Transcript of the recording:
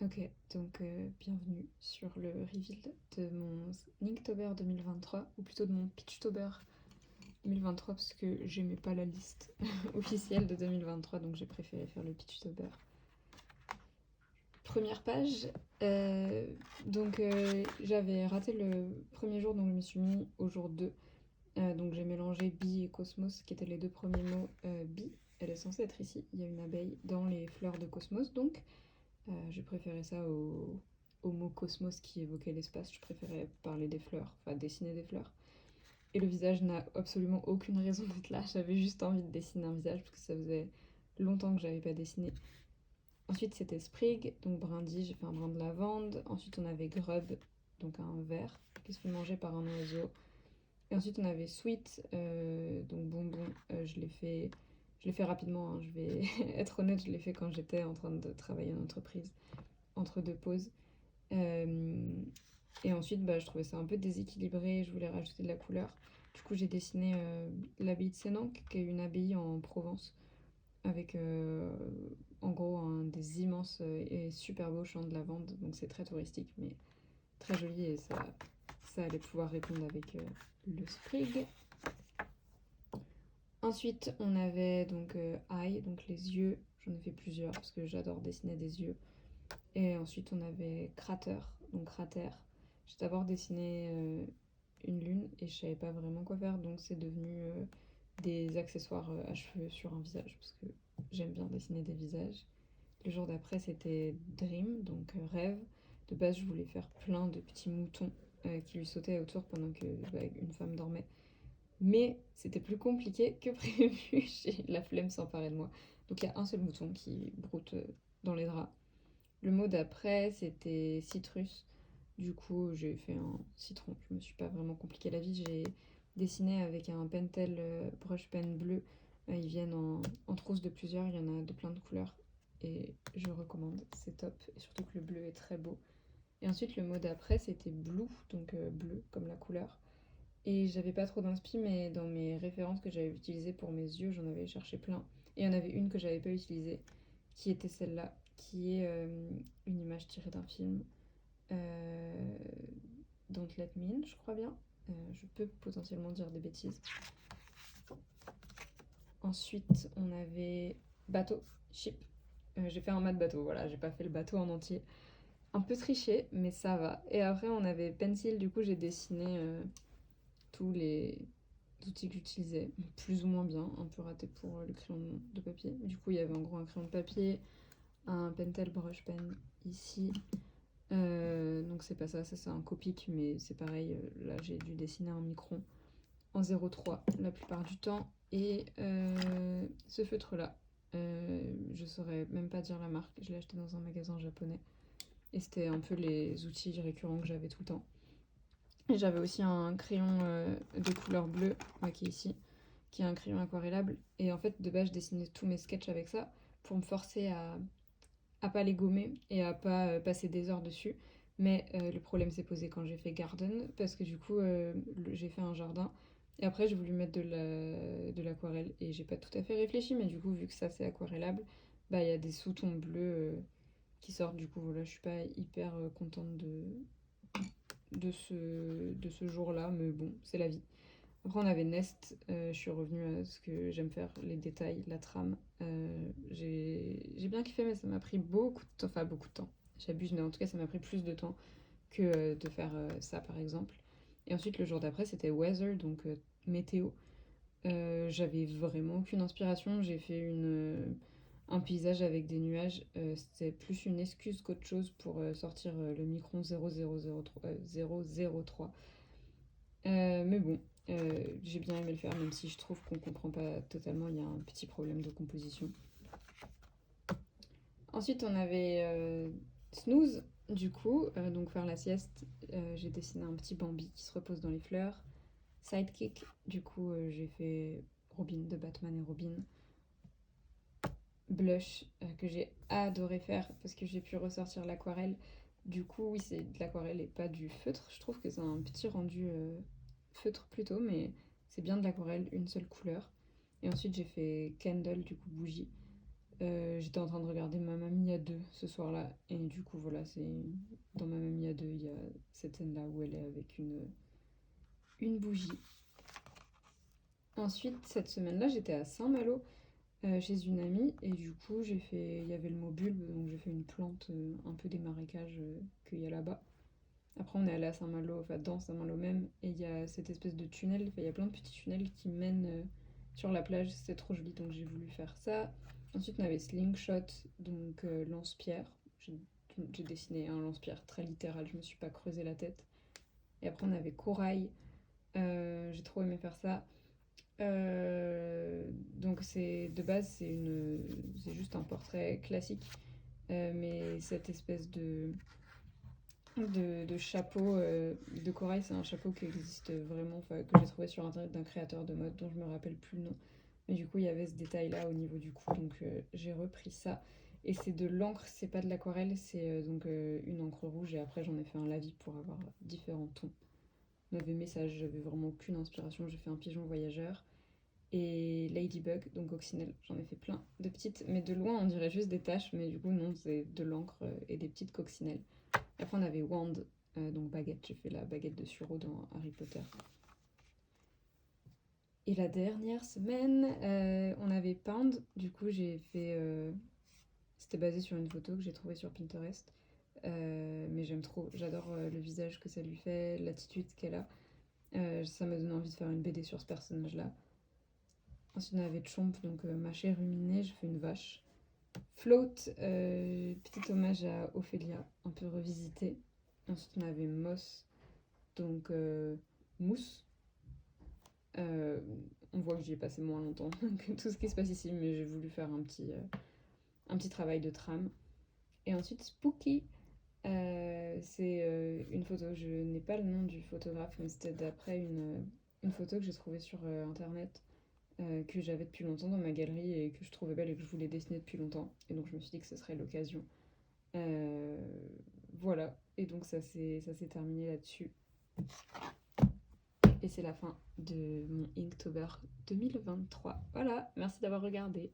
Ok, donc bienvenue sur le reveal de mon Inktober 2023, ou plutôt de mon Peachtober 2023, parce que j'aimais pas la liste officielle de 2023, donc j'ai préféré faire le Peachtober. Première page, j'avais raté le premier jour, donc je me suis mis au jour 2. Donc j'ai mélangé bee et cosmos, qui étaient les deux premiers mots. Bee, elle est censée être ici, il y a une abeille dans les fleurs de cosmos, donc j'ai préféré ça au mot cosmos qui évoquait l'espace. Je préférais parler des fleurs, enfin dessiner des fleurs. Et le visage n'a absolument aucune raison d'être là. J'avais juste envie de dessiner un visage parce que ça faisait longtemps que j'avais pas dessiné. Ensuite c'était sprig, donc brindille, j'ai fait un brin de lavande. Ensuite on avait grub, donc un ver qui se fait manger par un oiseau. Et ensuite on avait sweet, donc bonbon. Je l'ai fait rapidement, hein, je vais être honnête, je l'ai fait quand j'étais en train de travailler en entreprise, entre deux pauses. Et ensuite, je trouvais ça un peu déséquilibré, je voulais rajouter de la couleur. Du coup, j'ai dessiné l'abbaye de Sénanque, qui est une abbaye en Provence, avec en gros des immenses et super beaux champs de lavande. Donc c'est très touristique, mais très joli, et ça allait pouvoir répondre avec le sprig. Ensuite, on avait donc eye, donc les yeux. J'en ai fait plusieurs parce que j'adore dessiner des yeux. Et ensuite, on avait cratère, donc cratère. J'ai d'abord dessiné une lune et je savais pas vraiment quoi faire, donc c'est devenu des accessoires à cheveux sur un visage parce que j'aime bien dessiner des visages. Le jour d'après, c'était dream, donc rêve. De base, je voulais faire plein de petits moutons qui lui sautaient autour pendant que une femme dormait. Mais c'était plus compliqué que prévu. J'ai la flemme s'emparer de moi. Donc il y a un seul mouton qui broute dans les draps. Le mot d'après, c'était citrus. Du coup, j'ai fait un citron. Je me suis pas vraiment compliqué la vie. J'ai dessiné avec un pentel brush pen bleu. Ils viennent en trousse de plusieurs. Il y en a de plein de couleurs. Et je recommande. C'est top. Et surtout que le bleu est très beau. Et ensuite, le mot d'après, c'était blue. Donc bleu, comme la couleur. Et j'avais pas trop d'inspi, mais dans mes références que j'avais utilisées pour mes yeux, j'en avais cherché plein. Et il y en avait une que j'avais pas utilisée, qui était celle-là, qui est une image tirée d'un film. Euh, Don't Let Me In, je crois bien. Je peux potentiellement dire des bêtises. Ensuite, on avait bateau, ship. J'ai fait un mat bateau, voilà, j'ai pas fait le bateau en entier. Un peu triché, mais ça va. Et après, on avait pencil, du coup, j'ai dessiné tous les outils que j'utilisais, plus ou moins bien, un peu raté pour le crayon de papier. Du coup, il y avait en gros un crayon de papier, un pentel brush pen ici. Donc c'est pas ça, ça c'est un Copic, mais c'est pareil, là j'ai dû dessiner un micron en 0,3 la plupart du temps. Et ce feutre là, je saurais même pas dire la marque, je l'ai acheté dans un magasin japonais. Et c'était un peu les outils récurrents que j'avais tout le temps. Et j'avais aussi un crayon de couleur bleue, qui est ici, qui est un crayon aquarellable. Et en fait, de base, je dessinais tous mes sketchs avec ça pour me forcer à pas les gommer et à pas passer des heures dessus. Mais le problème s'est posé quand j'ai fait garden, parce que du coup, j'ai fait un jardin. Et après, j'ai voulu mettre de l'aquarelle. Et j'ai pas tout à fait réfléchi, mais du coup, vu que ça c'est aquarellable, il y a des sous-tons bleus qui sortent. Du coup, voilà, je suis pas hyper contente de ce jour-là, mais bon, c'est la vie. Après, on avait Nest. Je suis revenue à ce que j'aime faire, les détails, la trame. J'ai bien kiffé, mais ça m'a pris beaucoup de temps. Enfin, beaucoup de temps. J'abuse, mais en tout cas, ça m'a pris plus de temps que de faire ça, par exemple. Et ensuite, le jour d'après, c'était weather, donc météo. J'avais vraiment aucune inspiration. J'ai fait un paysage avec des nuages. C'était plus une excuse qu'autre chose pour sortir le micron 0003. Mais bon, j'ai bien aimé le faire, même si je trouve qu'on comprend pas totalement, il y a un petit problème de composition. Ensuite, on avait snooze, du coup, donc faire la sieste. J'ai dessiné un petit Bambi qui se repose dans les fleurs. Sidekick, du coup, j'ai fait Robin de Batman et Robin. Blush, que j'ai adoré faire parce que j'ai pu ressortir l'aquarelle. Du coup, oui, c'est de l'aquarelle et pas du feutre. Je trouve que c'est un petit rendu feutre plutôt, mais c'est bien de l'aquarelle, une seule couleur. Et ensuite, j'ai fait candle, du coup, bougie. J'étais en train de regarder Mamma Mia 2 ce soir-là, et du coup, voilà, c'est dans Mamma Mia 2, il y a cette scène-là où elle est avec une bougie. Ensuite, cette semaine-là, j'étais à Saint-Malo chez une amie, et du coup, il y avait le mot bulbe, donc j'ai fait une plante un peu des marécages qu'il y a là-bas. Après, on est allé à Saint-Malo, enfin dans Saint-Malo même, et il y a cette espèce de tunnel, enfin, il y a plein de petits tunnels qui mènent sur la plage, c'est trop joli, donc j'ai voulu faire ça. Ensuite, on avait Slingshot, donc lance-pierre. J'ai dessiné un lance-pierre très littéral, je me suis pas creusé la tête. Et après, on avait Corail, j'ai trop aimé faire ça. Donc de base, c'est juste un portrait classique, mais cette espèce de chapeau de corail, c'est un chapeau qui existe vraiment, que j'ai trouvé sur internet d'un créateur de mode dont je me rappelle plus le nom. Mais du coup, il y avait ce détail-là au niveau du cou, donc j'ai repris ça. Et c'est de l'encre, c'est pas de l'aquarelle, c'est donc une encre rouge. Et après, j'en ai fait un lavis pour avoir différents tons. Mauvais message, j'avais vraiment aucune inspiration. J'ai fait un pigeon voyageur et Ladybug, donc coccinelle. J'en ai fait plein de petites, mais de loin, on dirait juste des taches, mais du coup, non, c'est de l'encre et des petites coccinelles. Après, on avait Wand, donc baguette. J'ai fait la baguette de Suro dans Harry Potter. Et la dernière semaine, on avait Pound. Du coup, j'ai fait. C'était basé sur une photo que j'ai trouvée sur Pinterest. Mais j'aime trop. J'adore le visage que ça lui fait, l'attitude qu'elle a. Ça m'a donné envie de faire une BD sur ce personnage-là. Ensuite, on avait Chomp, donc mâché ruminé. J'ai fait une vache. Float, petit hommage à Ophélia, un peu revisité. Ensuite, on avait Moss, donc mousse. Euh, on voit que j'y ai passé moins longtemps que tout ce qui se passe ici, mais j'ai voulu faire un petit travail de trame. Et ensuite, Spooky, c'est une photo. Je n'ai pas le nom du photographe, mais c'était d'après une photo que j'ai trouvée sur internet, que j'avais depuis longtemps dans ma galerie et que je trouvais belle et que je voulais dessiner depuis longtemps. Et donc je me suis dit que ce serait l'occasion. Euh, voilà, et donc ça s'est terminé là-dessus. Et c'est la fin de mon Inktober 2023. Voilà, merci d'avoir regardé.